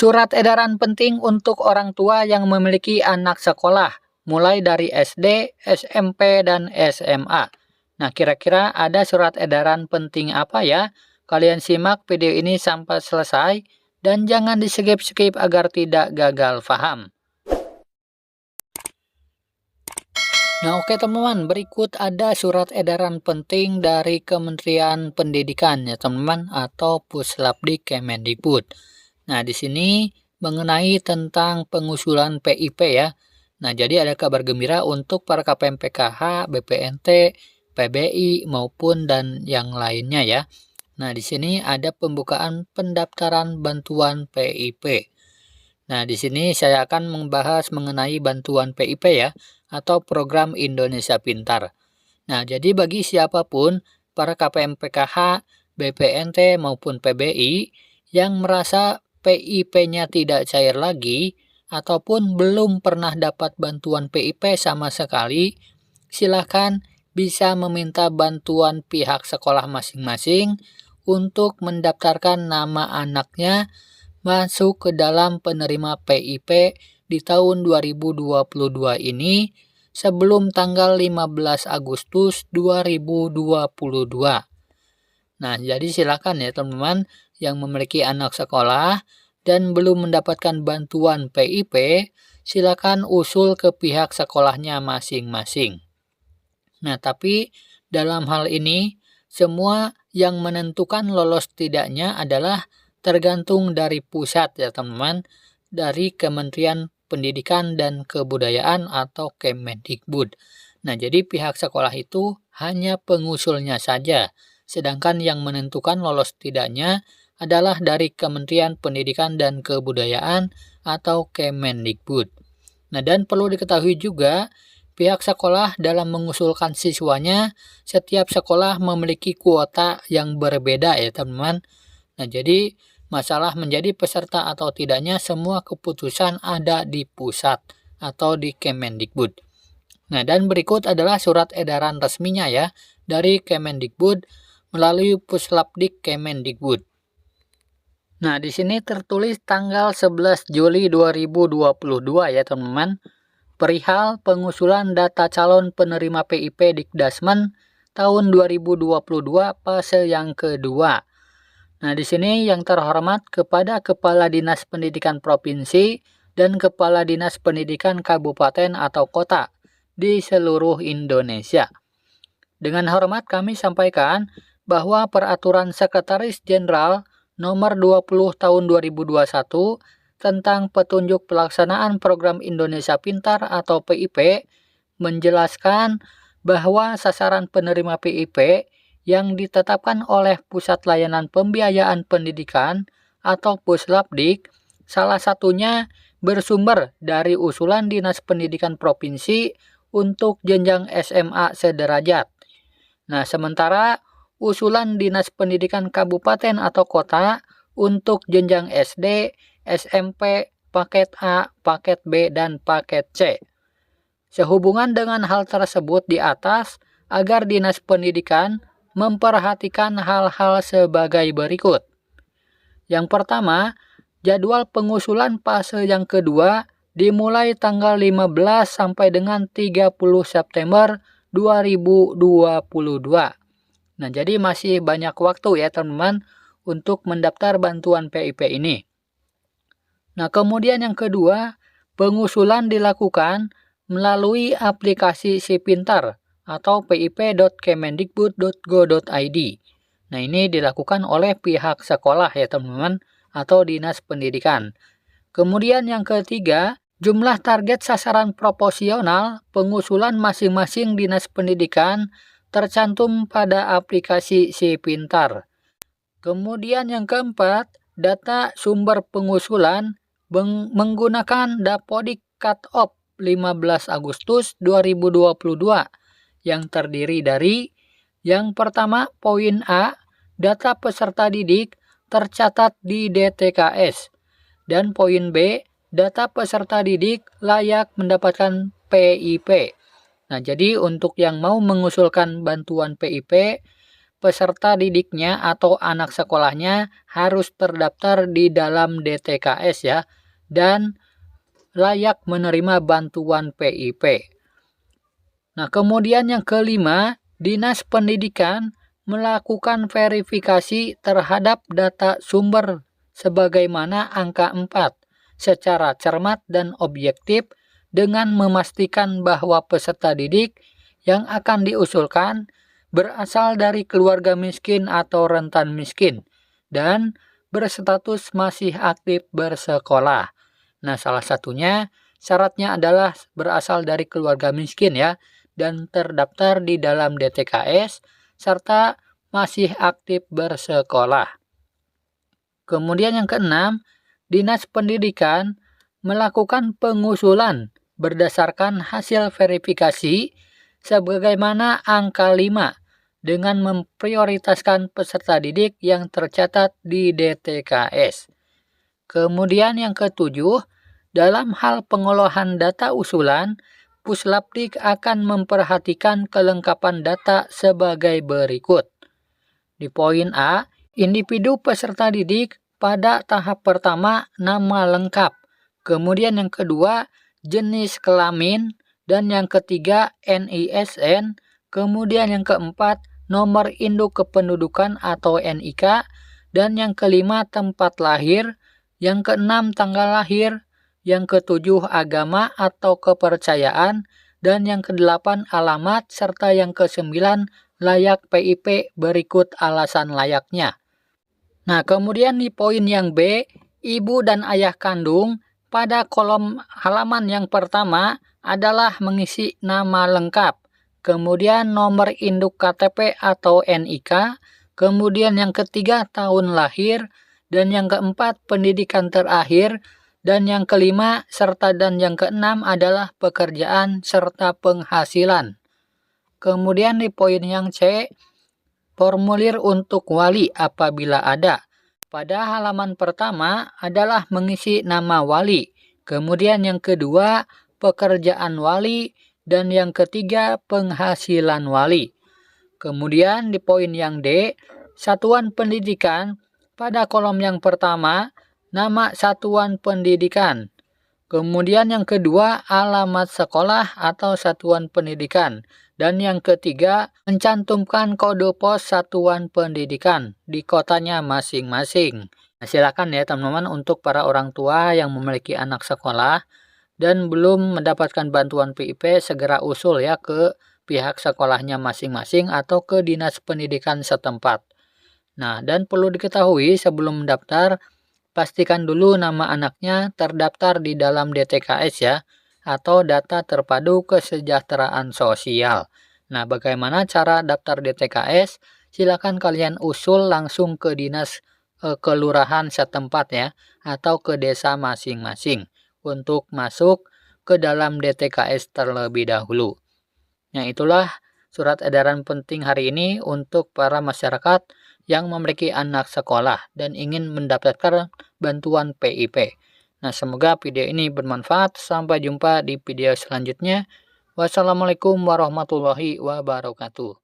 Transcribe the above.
Surat edaran penting untuk orang tua yang memiliki anak sekolah, mulai dari SD, SMP, dan SMA. Nah, kira-kira ada surat edaran penting apa ya? Kalian simak video ini sampai selesai, dan jangan di-skip-skip agar tidak gagal paham. Nah, oke teman-teman, berikut ada surat edaran penting dari Kementerian Pendidikan ya teman-teman, atau Puslapdik Kemendikbud. Nah, di sini mengenai tentang pengusulan PIP ya. Nah, jadi ada kabar gembira untuk para KPM PKH, BPNT, PBI maupun dan yang lainnya ya. Nah, di sini ada pembukaan pendaftaran bantuan PIP. Nah, di sini saya akan membahas mengenai bantuan PIP ya, atau program Indonesia Pintar. Nah, jadi bagi siapapun, para KPM PKH, BPNT maupun PBI yang merasa PIP-nya tidak cair lagi, ataupun belum pernah dapat bantuan PIP sama sekali, silakan bisa meminta bantuan pihak sekolah masing-masing untuk mendaftarkan nama anaknya masuk ke dalam penerima PIP di tahun 2022 ini sebelum tanggal 15 Agustus 2022. Nah, jadi silakan ya teman-teman yang memiliki anak sekolah dan belum mendapatkan bantuan PIP, silakan usul ke pihak sekolahnya masing-masing. Nah, tapi dalam hal ini, semua yang menentukan lolos tidaknya adalah tergantung dari pusat ya teman-teman, dari Kementerian Pendidikan dan Kebudayaan atau Kemendikbud. Nah, jadi pihak sekolah itu hanya pengusulnya saja, sedangkan yang menentukan lolos tidaknya adalah dari Kementerian Pendidikan dan Kebudayaan atau Kemendikbud. Nah, dan perlu diketahui juga, pihak sekolah dalam mengusulkan siswanya, setiap sekolah memiliki kuota yang berbeda ya teman-teman. Nah, jadi masalah menjadi peserta atau tidaknya semua keputusan ada di pusat atau di Kemendikbud. Nah, dan berikut adalah surat edaran resminya ya dari Kemendikbud melalui Puslapdik Kemendikbud. Nah, di sini tertulis tanggal 11 Juli 2022 ya teman-teman, perihal pengusulan data calon penerima PIP Dikdasmen tahun 2022 fase yang kedua. Nah, di sini yang terhormat kepada Kepala Dinas Pendidikan Provinsi dan Kepala Dinas Pendidikan Kabupaten atau Kota di seluruh Indonesia. Dengan hormat kami sampaikan bahwa Peraturan Sekretaris Jenderal Nomor 20 Tahun 2021 tentang petunjuk pelaksanaan program Indonesia Pintar atau PIP menjelaskan bahwa sasaran penerima PIP yang ditetapkan oleh Pusat Layanan Pembiayaan Pendidikan atau Puslapdik, salah satunya bersumber dari usulan Dinas Pendidikan Provinsi untuk jenjang SMA sederajat. Nah, sementara usulan Dinas Pendidikan Kabupaten atau Kota untuk jenjang SD, SMP, paket A, paket B, dan paket C. Sehubungan dengan hal tersebut di atas, agar Dinas Pendidikan memperhatikan hal-hal sebagai berikut. Yang pertama, jadwal pengusulan fase yang kedua dimulai tanggal 15 sampai dengan 30 September 2022. Nah, jadi masih banyak waktu ya teman-teman untuk mendaftar bantuan PIP ini. Nah, kemudian yang kedua, pengusulan dilakukan melalui aplikasi Si Pintar atau pip.kemendikbud.go.id. Nah, ini dilakukan oleh pihak sekolah ya teman-teman atau Dinas Pendidikan. Kemudian yang ketiga, jumlah target sasaran proporsional pengusulan masing-masing Dinas Pendidikan tercantum pada aplikasi Si Pintar. Kemudian yang keempat, data sumber pengusulan menggunakan Dapodik Cut-Off 15 Agustus 2022 yang terdiri dari yang pertama poin A, data peserta didik tercatat di DTKS, dan poin B, data peserta didik layak mendapatkan PIP. Nah, jadi untuk yang mau mengusulkan bantuan PIP, peserta didiknya atau anak sekolahnya harus terdaftar di dalam DTKS ya, dan layak menerima bantuan PIP. Nah, kemudian yang kelima, Dinas Pendidikan melakukan verifikasi terhadap data sumber sebagaimana angka 4 secara cermat dan objektif dengan memastikan bahwa peserta didik yang akan diusulkan berasal dari keluarga miskin atau rentan miskin dan berstatus masih aktif bersekolah. Nah, salah satunya syaratnya adalah berasal dari keluarga miskin ya, dan terdaftar di dalam DTKS serta masih aktif bersekolah. Kemudian yang keenam, Dinas Pendidikan melakukan pengusulan berdasarkan hasil verifikasi sebagaimana angka 5 dengan memprioritaskan peserta didik yang tercatat di DTKS. Kemudian yang ketujuh, dalam hal pengolahan data usulan, Puslapdik akan memperhatikan kelengkapan data sebagai berikut. Di poin A, individu peserta didik pada tahap pertama nama lengkap. Kemudian yang kedua, jenis kelamin. Dan yang ketiga, NISN. Kemudian yang keempat, nomor induk kependudukan atau NIK. Dan yang kelima, tempat lahir. Yang keenam, tanggal lahir. Yang ketujuh, agama atau kepercayaan. Dan yang kedelapan, alamat. Serta yang kesembilan, layak PIP berikut alasan layaknya. Nah, kemudian di poin yang B, ibu dan ayah kandung pada kolom halaman yang pertama adalah mengisi nama lengkap. Kemudian nomor induk KTP atau NIK. Kemudian yang ketiga, tahun lahir. Dan yang keempat, pendidikan terakhir. Dan yang kelima serta dan yang keenam adalah pekerjaan serta penghasilan. Kemudian di poin yang C, formulir untuk wali apabila ada. Pada halaman pertama adalah mengisi nama wali. Kemudian yang kedua, pekerjaan wali. Dan yang ketiga, penghasilan wali. Kemudian di poin yang D, satuan pendidikan. Pada kolom yang pertama, nama satuan pendidikan. Kemudian yang kedua, alamat sekolah atau satuan pendidikan. Dan yang ketiga, mencantumkan kode pos satuan pendidikan di kotanya masing-masing. Nah, silakan ya teman-teman untuk para orang tua yang memiliki anak sekolah dan belum mendapatkan bantuan PIP, segera usul ya ke pihak sekolahnya masing-masing atau ke dinas pendidikan setempat. Nah, dan perlu diketahui sebelum mendaftar, pastikan dulu nama anaknya terdaftar di dalam DTKS ya, atau data terpadu kesejahteraan sosial. Nah, bagaimana cara daftar DTKS? Silakan kalian usul langsung ke dinas kelurahan setempat ya, atau ke desa masing-masing untuk masuk ke dalam DTKS terlebih dahulu. Nah, itulah surat edaran penting hari ini untuk para masyarakat yang memiliki anak sekolah dan ingin mendapatkan bantuan PIP. Nah, semoga video ini bermanfaat. Sampai jumpa di video selanjutnya. Wassalamualaikum warahmatullahi wabarakatuh.